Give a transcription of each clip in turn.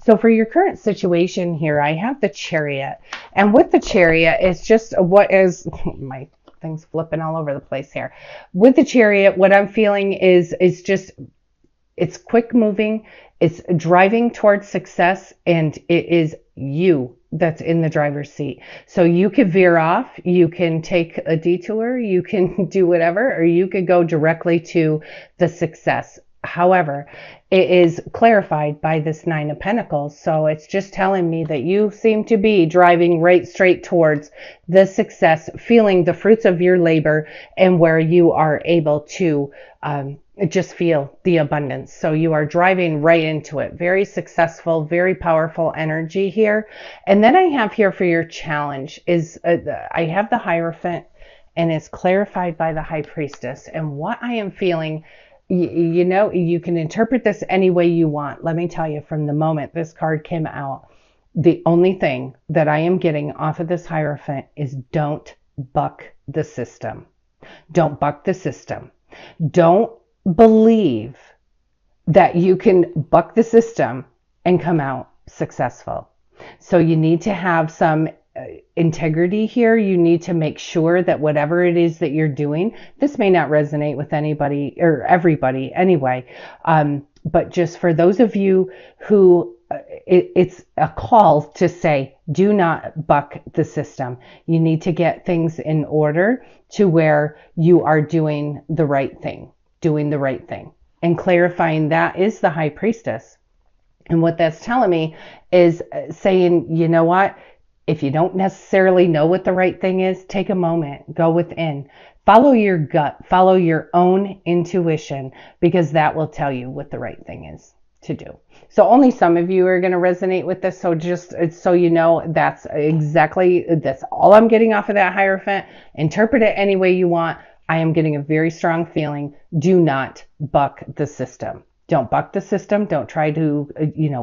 So for your current situation here, I have the Chariot. And with the Chariot, it's just what is my thing's flipping all over the place here. With the Chariot, what I'm feeling is just it's quick moving, it's driving towards success, and it is you that's in the driver's seat. So you could veer off, you can take a detour, you can do whatever, or you could go directly to the success. However, it is clarified by this Nine of Pentacles. So it's just telling me that you seem to be driving right straight towards the success, feeling the fruits of your labor, and where you are able to just feel the abundance. So you are driving right into it. Very successful, very powerful energy here. And then I have here for your challenge is I have the Hierophant, and it's clarified by the High Priestess. And what I am feeling, you know, you can interpret this any way you want. Let me tell you, from the moment this card came out, the only thing that I am getting off of this Hierophant is don't buck the system. Don't buck the system. Don't believe that you can buck the system and come out successful. So you need to have some integrity here. You need to make sure that whatever it is that you're doing, this may not resonate with anybody or everybody anyway, but just for those of you who it's a call to say, do not buck the system. You need to get things in order to where you are doing the right thing. And clarifying that is the High Priestess. And what that's telling me is saying, you know what? If you don't necessarily know what the right thing is, take a moment, go within, follow your gut, follow your own intuition, because that will tell you what the right thing is to do. So only some of you are going to resonate with this. So just so you know, that's all I'm getting off of that Hierophant. Interpret it any way you want. I am getting a very strong feeling. Do not buck the system. Don't buck the system. Don't try to,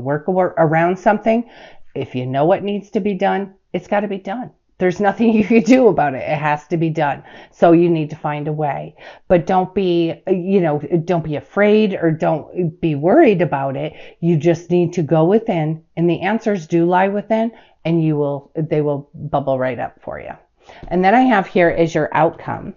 work around something. If you know what needs to be done, it's got to be done. There's nothing you can do about it. It has to be done. So you need to find a way. But don't be afraid or don't be worried about it. You just need to go within, and the answers do lie within, and they will bubble right up for you. And then I have here is your outcome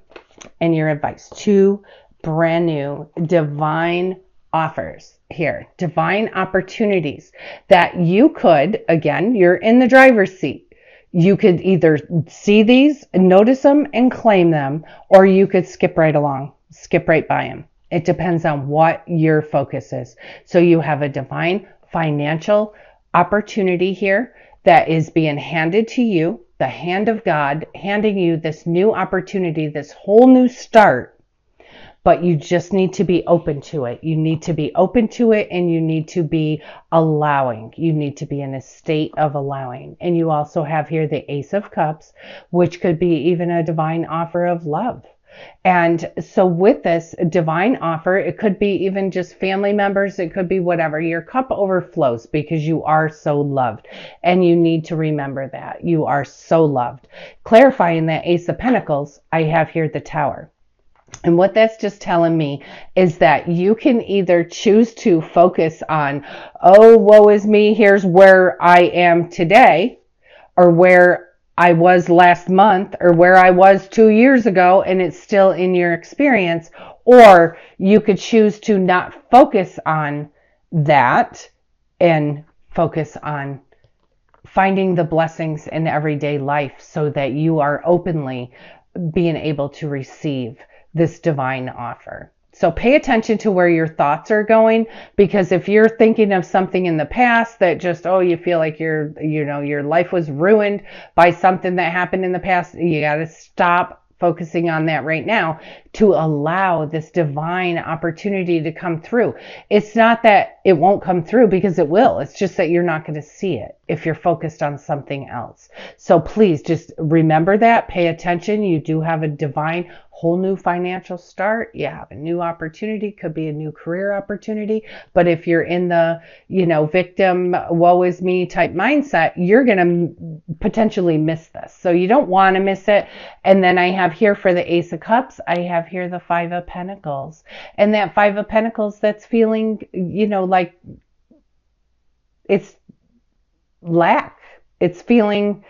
and your advice. 2 brand new divine offers here, divine opportunities that you could, again, you're in the driver's seat. You could either see these, notice them, and claim them, or you could skip right along, skip right by them. It depends on what your focus is. So you have a divine financial opportunity here that is being handed to you, the hand of God handing you this new opportunity, this whole new start. But you just need to be open to it. You need to be open to it, and you need to be allowing. You need to be in a state of allowing. And you also have here the Ace of Cups, which could be even a divine offer of love. And so with this divine offer, it could be even just family members. It could be whatever. Your cup overflows because you are so loved. And you need to remember that. You are so loved. Clarifying that Ace of Pentacles, I have here the Tower. And what that's just telling me is that you can either choose to focus on, oh, woe is me, here's where I am today, or where I was last month, or where I was 2 years ago, and it's still in your experience. Or you could choose to not focus on that and focus on finding the blessings in everyday life so that you are openly being able to receive this divine offer. So pay attention to where your thoughts are going, because if you're thinking of something in the past that just, you feel like your life was ruined by something that happened in the past, you got to stop focusing on that right now to allow this divine opportunity to come through. It's not that it won't come through, because it will. It's just that you're not going to see it if you're focused on something else. So please just remember that. Pay attention. You do have a divine whole new financial start. You have a new opportunity, could be a new career opportunity. But if you're in the, victim, woe is me type mindset, you're going to potentially miss this. So you don't want to miss it. And then I have here for the Ace of Cups, I have here the 5 of Pentacles. And that 5 of Pentacles, that's feeling, like it's lack. It's feeling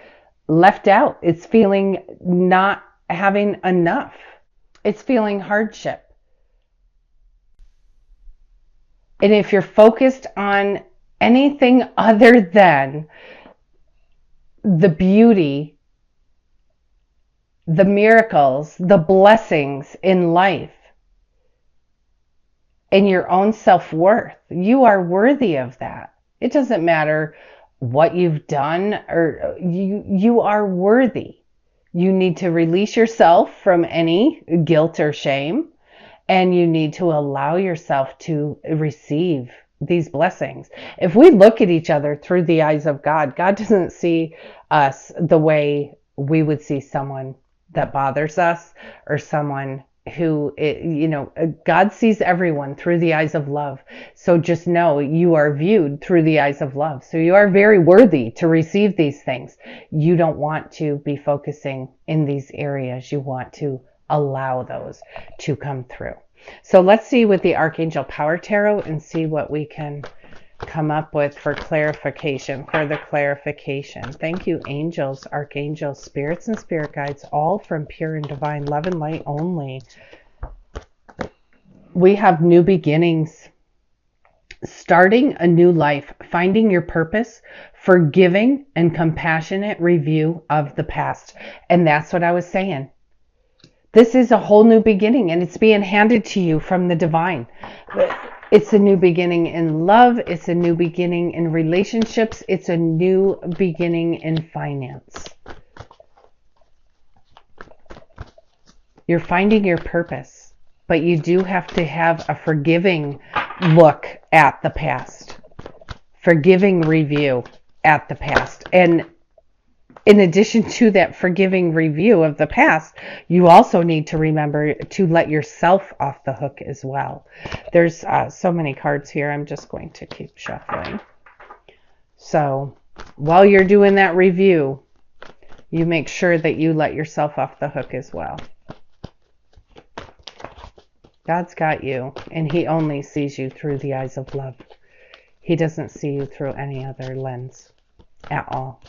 left out. It's feeling not having enough. It's feeling hardship. And if you're focused on anything other than the beauty, the miracles, the blessings in life, and your own self-worth, you are worthy of that. It doesn't matter what you've done, or you are worthy. You need to release yourself from any guilt or shame, and you need to allow yourself to receive these blessings. If we look at each other through the eyes of God, God doesn't see us the way we would see someone that bothers us, or someone who, God sees everyone through the eyes of love. So just know you are viewed through the eyes of love. So you are very worthy to receive these things. You don't want to be focusing in these areas. You want to allow those to come through. So let's see with the Archangel Power Tarot and see what we can come up with for clarification, further clarification. Thank you, angels, archangels, spirits, and spirit guides, all from pure and divine love and light only. We have new beginnings, starting a new life, finding your purpose, forgiving and compassionate review of the past. And that's what I was saying. This is a whole new beginning, and it's being handed to you from the divine. It's a new beginning in love. It's a new beginning in relationships. It's a new beginning in finance. You're finding your purpose, but you do have to have a forgiving look at the past, forgiving review at the past. And in addition to that forgiving review of the past, you also need to remember to let yourself off the hook as well. There's so many cards here. I'm just going to keep shuffling. So while you're doing that review, you make sure that you let yourself off the hook as well. God's got you, and he only sees you through the eyes of love. He doesn't see you through any other lens at all.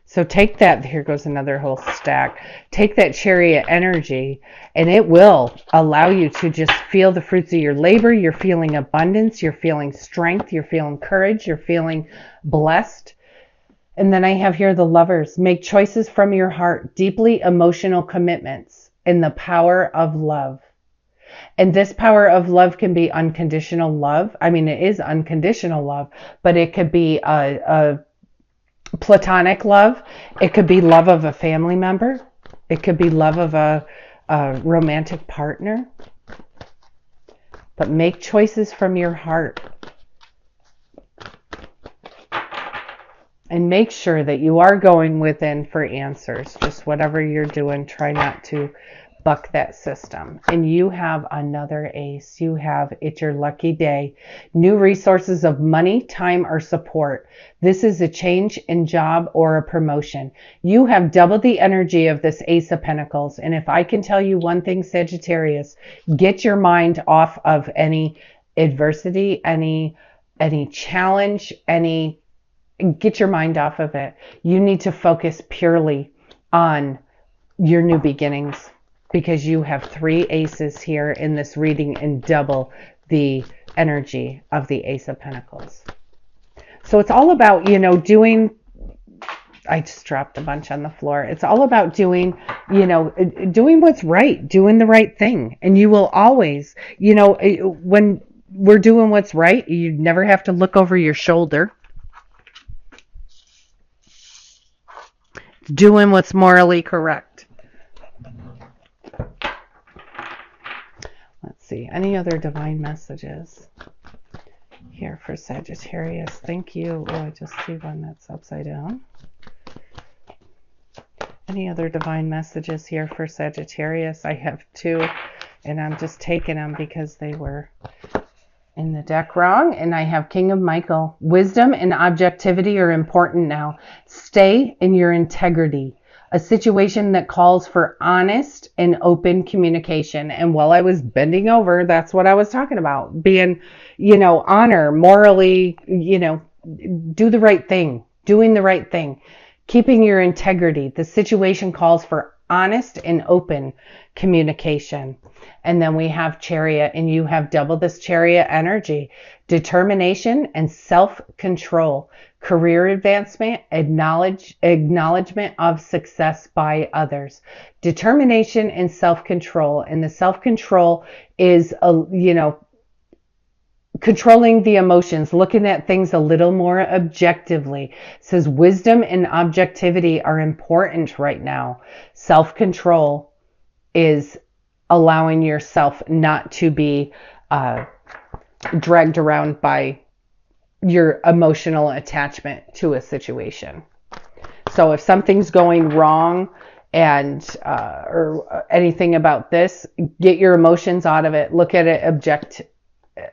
So take that, here goes another whole stack. Take that Chariot energy, and it will allow you to just feel the fruits of your labor. You're feeling abundance, you're feeling strength, you're feeling courage, you're feeling blessed. And then I have here the Lovers. Make choices from your heart, deeply emotional commitments in the power of love. And this power of love can be unconditional love. I mean, it is unconditional love, but it could be a platonic love. It could be love of a family member. It could be love of a romantic partner. But make choices from your heart. And make sure that you are going within for answers. Just whatever you're doing, try not to buck that system. And you have another ace. You have, it's your lucky day. New resources of money, time, or support. This is a change in job or a promotion. You have double the energy of this Ace of Pentacles. And if I can tell you one thing, Sagittarius, get your mind off of any adversity, any challenge, get your mind off of it. You need to focus purely on your new beginnings, because you have 3 aces here in this reading and double the energy of the Ace of Pentacles. So it's all about, doing, I just dropped a bunch on the floor. It's all about doing, doing what's right, doing the right thing. And you will always, when we're doing what's right, you never have to look over your shoulder. Doing what's morally correct. Let's see, any other divine messages here for Sagittarius? Thank you. Oh, I just see one that's upside down. Any other divine messages here for Sagittarius? I have 2, and I'm just taking them because they were in the deck wrong. And I have King of Michael. Wisdom and objectivity are important now. Stay in your integrity. A situation that calls for honest and open communication. And while I was bending over, that's what I was talking about. Being, honor, morally, do the right thing, doing the right thing, keeping your integrity. The situation calls for honest and open communication. And then we have Chariot, and you have double this Chariot energy: determination and self-control, career advancement, acknowledgement of success by others. Determination and self-control. And the self-control is, controlling the emotions, looking at things a little more objectively. It says wisdom and objectivity are important right now. Self-control is allowing yourself not to be dragged around by your emotional attachment to a situation. So if something's going wrong and or anything about this, get your emotions out of it. Look at it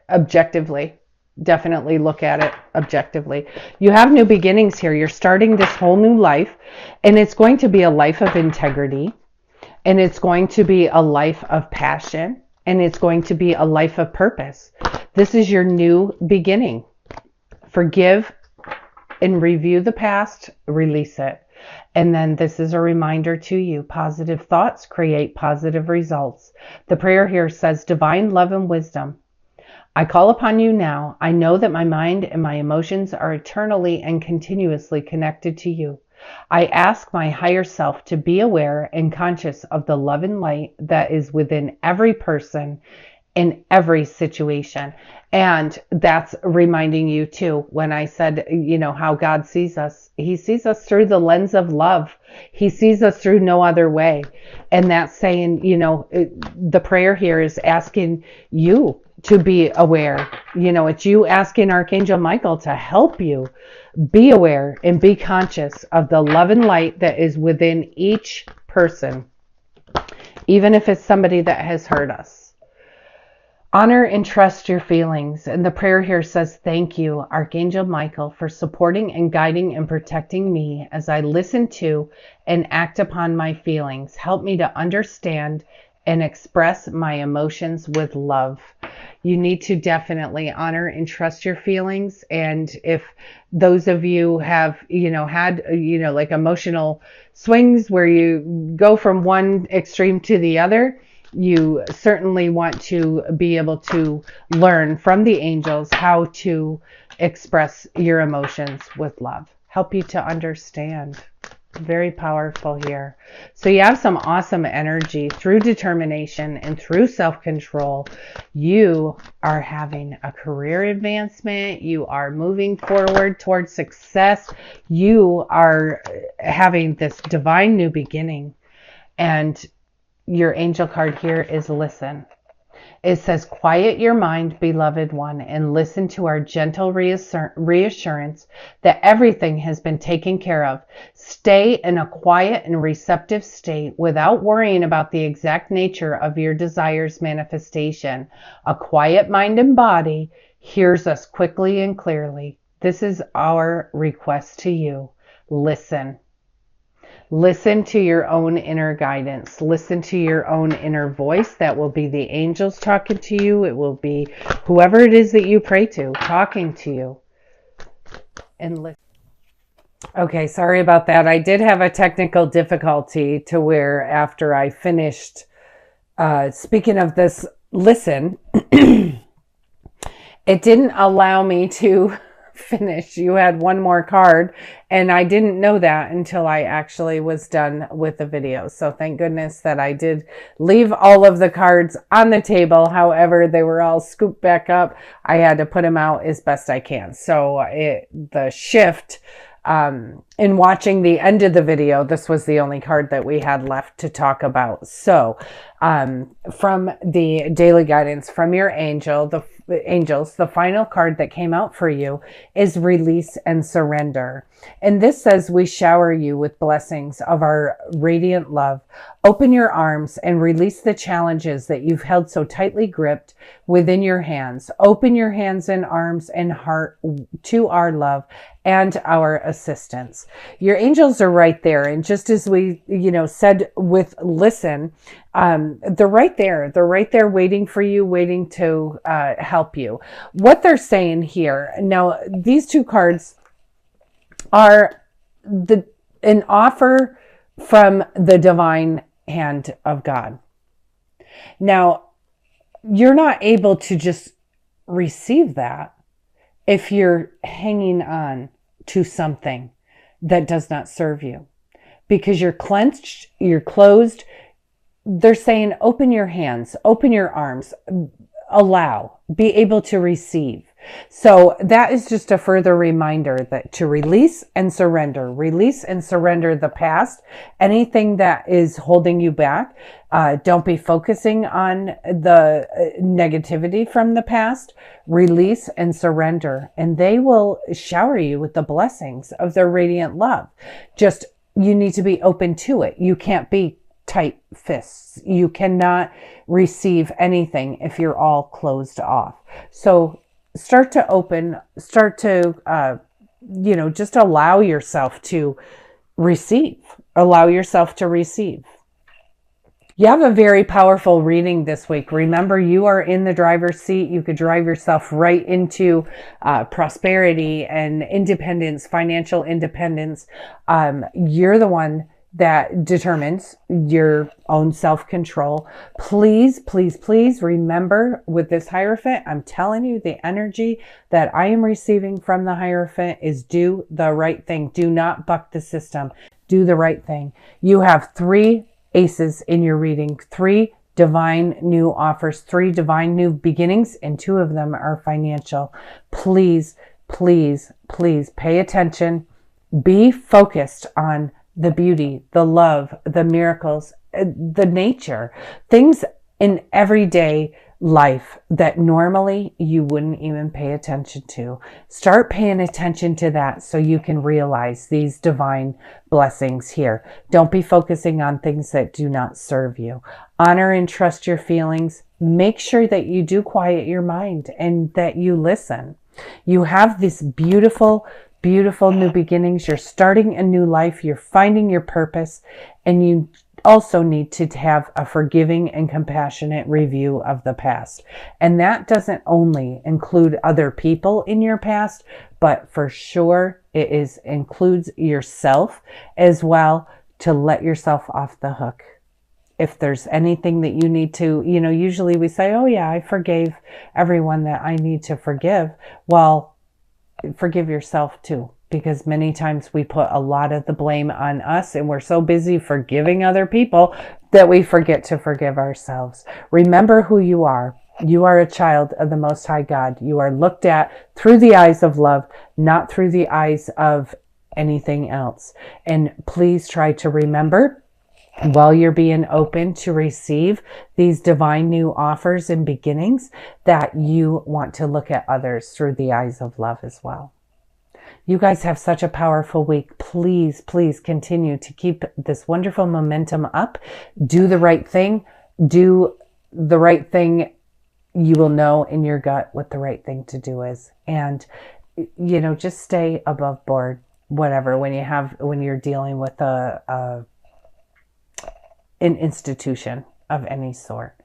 objectively. Definitely look at it objectively. You have new beginnings here. You're starting this whole new life, and it's going to be a life of integrity, and it's going to be a life of passion, and it's going to be a life of purpose. This is your new beginning. Forgive and review the past, release it. And then this is a reminder to you: positive thoughts create positive results. The prayer here says, divine love and wisdom, I call upon you now. I know that my mind and my emotions are eternally and continuously connected to you. I ask my higher self to be aware and conscious of the love and light that is within every person in every situation. And that's reminding you too, when I said, how God sees us. He sees us through the lens of love. He sees us through no other way. And that's saying, the prayer here is asking you to be aware. It's you asking Archangel Michael to help you be aware and be conscious of the love and light that is within each person, even if it's somebody that has hurt us. Honor and trust your feelings. And the prayer here says, thank you, Archangel Michael, for supporting and guiding and protecting me as I listen to and act upon my feelings. Help me to understand and express my emotions with love. You need to definitely honor and trust your feelings. And if those of you have, had, like emotional swings where you go from one extreme to the other, you certainly want to be able to learn from the angels how to express your emotions with love. Help you to understand. Very powerful here. So you have some awesome energy through determination and through self-control. You are having a career advancement. You are moving forward towards success. You are having this divine new beginning. And your angel card here is listen. It says, quiet your mind, beloved one, and listen to our gentle reassurance that everything has been taken care of. Stay in a quiet and receptive state without worrying about the exact nature of your desire's manifestation. A quiet mind and body hears us quickly and clearly. This is our request to you. Listen. Listen to your own inner guidance. Listen to your own inner voice. That will be the angels talking to you. It will be whoever it is that you pray to talking to you. And listen. Okay, sorry about that. I did have a technical difficulty to where after I finished speaking of this listen, it didn't allow me to finish. You had one more card, and I didn't know that until I actually was done with the video. So thank goodness that I did leave all of the cards on the table. However, they were all scooped back up. I had to put them out as best I can. So the shift in watching the end of the video, this was the only card that we had left to talk about. So from the daily guidance from your angels, the final card that came out for you is release and surrender. And this says, we shower you with blessings of our radiant love. Open your arms and release the challenges that you've held so tightly gripped within your hands. Open your hands and arms and heart to our love and our assistance. Your angels are right there. And just as we, said with listen, they're right there. They're right there waiting for you, waiting to help you. What they're saying here. Now, these two cards are an offer from the divine hand of God. Now, you're not able to just receive that if you're hanging on to something that does not serve you, because you're clenched, you're closed. They're saying, open your hands, open your arms, allow, be able to receive. So that is just a further reminder that to release and surrender the past, anything that is holding you back. Don't be focusing on the negativity from the past. Release and surrender, and they will shower you with the blessings of their radiant love. Just, you need to be open to it. You can't be tight fists. You cannot receive anything if you're all closed off. So start to open, start to, just allow yourself to receive. Allow yourself to receive. You have a very powerful reading this week. Remember, you are in the driver's seat. You could drive yourself right into prosperity and independence, financial independence. You're the one that determines your own self-control. Please, please, please remember with this Hierophant, I'm telling you, the energy that I am receiving from the Hierophant is do the right thing. Do not buck the system. Do the right thing. You have 3 aces in your reading, 3 divine new offers, 3 divine new beginnings, and 2 of them are financial. Please, please, please pay attention. Be focused on the beauty, the love, the miracles, the nature, things in everyday life that normally you wouldn't even pay attention to. Start paying attention to that so you can realize these divine blessings here. Don't be focusing on things that do not serve you. Honor and trust your feelings. Make sure that you do quiet your mind and that you listen. You have this beautiful, beautiful new beginnings. You're starting a new life. You're finding your purpose, and you also need to have a forgiving and compassionate review of the past. And that doesn't only include other people in your past, but for sure it includes yourself as well, to let yourself off the hook. If there's anything that you need to, usually we say, oh yeah, I forgave everyone that I need to forgive. Well, forgive yourself too, because many times we put a lot of the blame on us, and we're so busy forgiving other people that we forget to forgive ourselves. Remember who you are. You are a child of the Most High God. You are looked at through the eyes of love, not through the eyes of anything else. And please try to remember, while you're being open to receive these divine new offers and beginnings, that you want to look at others through the eyes of love as well. You guys have such a powerful week. Please, please continue to keep this wonderful momentum up. Do the right thing. Do the right thing. You will know in your gut what the right thing to do is. And, just stay above board, whatever, when you're dealing with an institution of any sort.